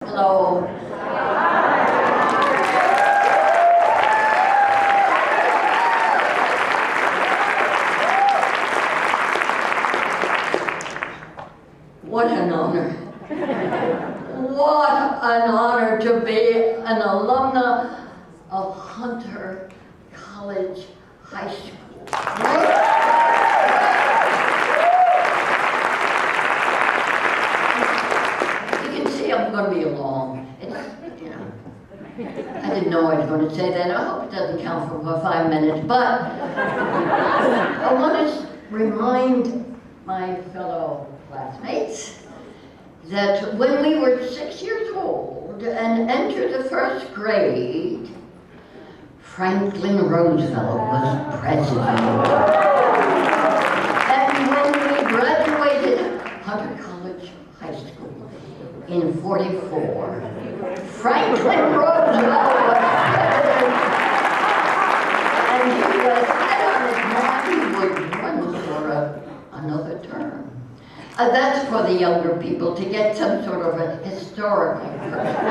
Hello. What an honor. What an honor to be an alumna of Hunter College High School. You can see I'm going to be long. I didn't know I was going to say that. I hope it doesn't count for 5 minutes, but I want to remind my fellow classmates that when we were 6 years old and entered the first grade, Franklin Roosevelt was president. And when we graduated Hunter College High School in '44, Franklin Roosevelt was president, and he was set on his mind he would run for another term. That's for the younger people to get some sort of a historical perspective.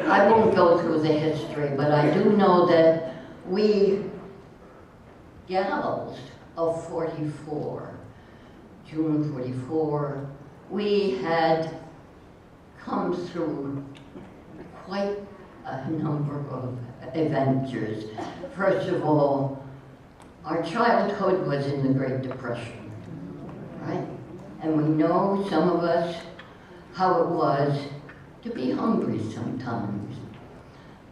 I won't go through the history, but I do know that we, gals of '44, June '44, we had come through quite a number of adventures. First of all, our childhood was in the Great Depression, right? And we know, some of us, how it was to be hungry sometimes.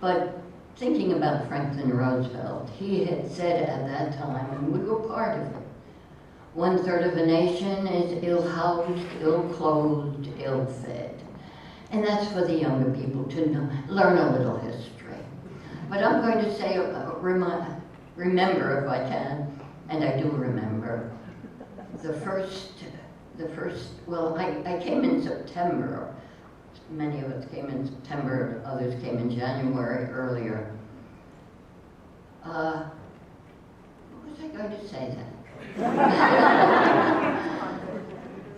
But thinking about Franklin Roosevelt, he had said at that time, and we were part of it, 1/3 of a nation is ill-housed, ill-clothed, ill-fed. And that's for the younger people to know, learn a little history. But I'm going to say, remember if I can, and I do remember, the first, well, I came in September. Many of us came in September, others came in January earlier. What was I going to say then?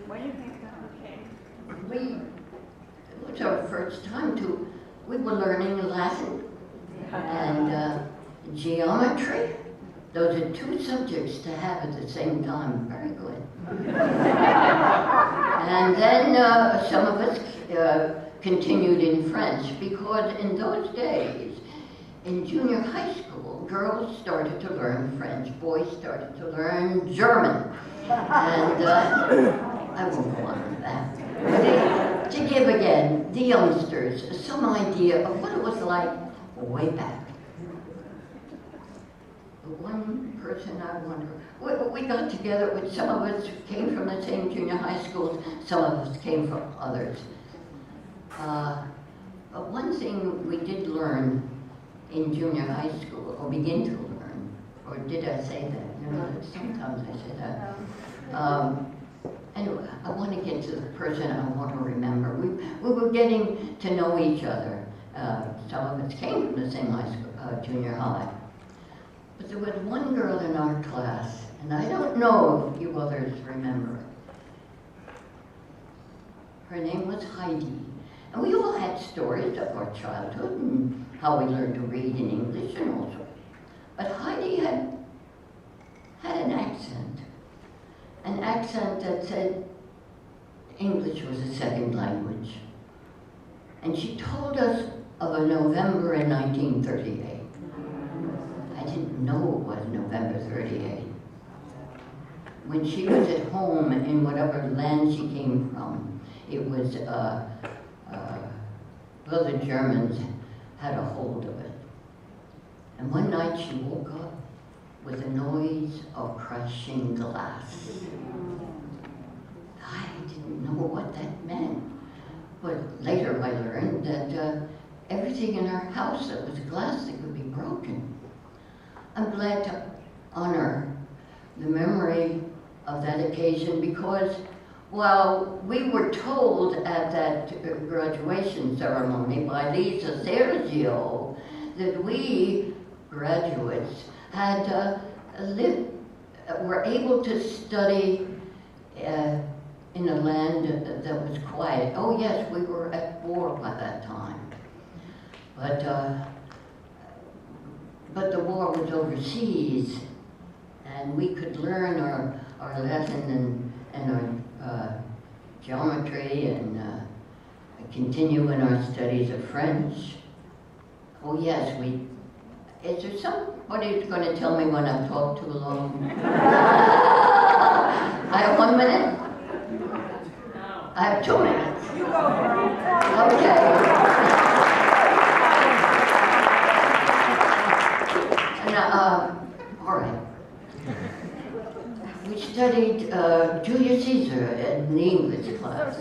What do you think? Okay. It was our first time we were learning Latin and geometry. Those are two subjects to have at the same time. Very good. And then some of us continued in French, because in those days, in junior high school, girls started to learn French, boys started to learn German. And I won't go on with that. But to give again the youngsters some idea of what it was like way back. The one person I wonder, we got together with, some of us came from the same junior high schools, some of us came from others. But one thing we did learn in junior high school, or begin to learn, or did I say that? You know, sometimes I say that. Anyway, I want to get to the person I want to remember. We were getting to know each other. Some of us came from the same high school, junior high. But there was one girl in our class, and I don't know if you others remember it. Her name was Heidi. And we all had stories of our childhood and how we learned to read in English and all sorts. But Heidi had an accent that said English was a second language. And she told us of a November in 1938. I didn't know it was November '38. When she was at home in whatever land she came from, it was, well, the Germans had a hold of it. And one night she woke up with a noise of crashing glass. I didn't know what that meant, but later I learned that everything in our house that was glass that could be broken. I'm glad to honor the memory of that occasion, because while we were told at that graduation ceremony by Lisa Sergio that we graduates had were able to study in a land that was quiet. Oh yes, we were at war by that time. But the war was overseas, and we could learn our Latin and our geometry and continue in our studies of French. Oh yes, is there somebody who's going to tell me when I've talked too long? I have 1 minute? No. I have 2 minutes. You go for it. Okay. All right. We studied Julius Caesar in the English class.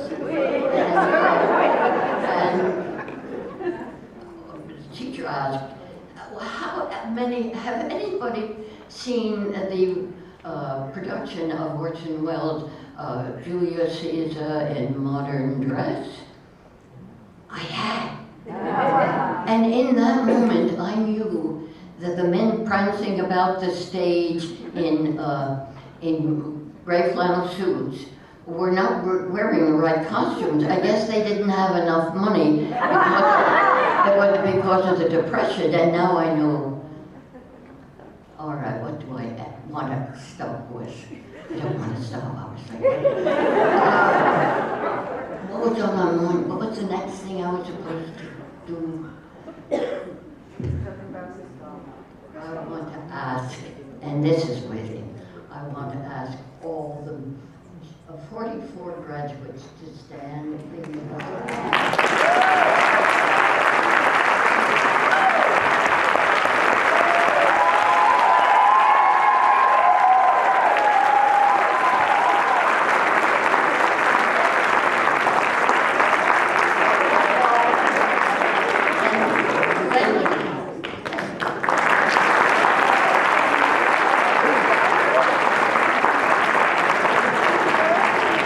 And the teacher asked, have anybody seen the production of Orson Welles' Julius Caesar in modern dress? I had. And in that moment, I knew that the men prancing about the stage in gray flannel suits were not wearing the right costumes. I guess they didn't have enough money because of the Depression, and now I know. All right, what do I want to stop with? I don't want to stop, I was like, what was on my mind? What was the next thing I was supposed to do? I want to ask, and this is waiting, I want to ask all the 44 graduates to stand.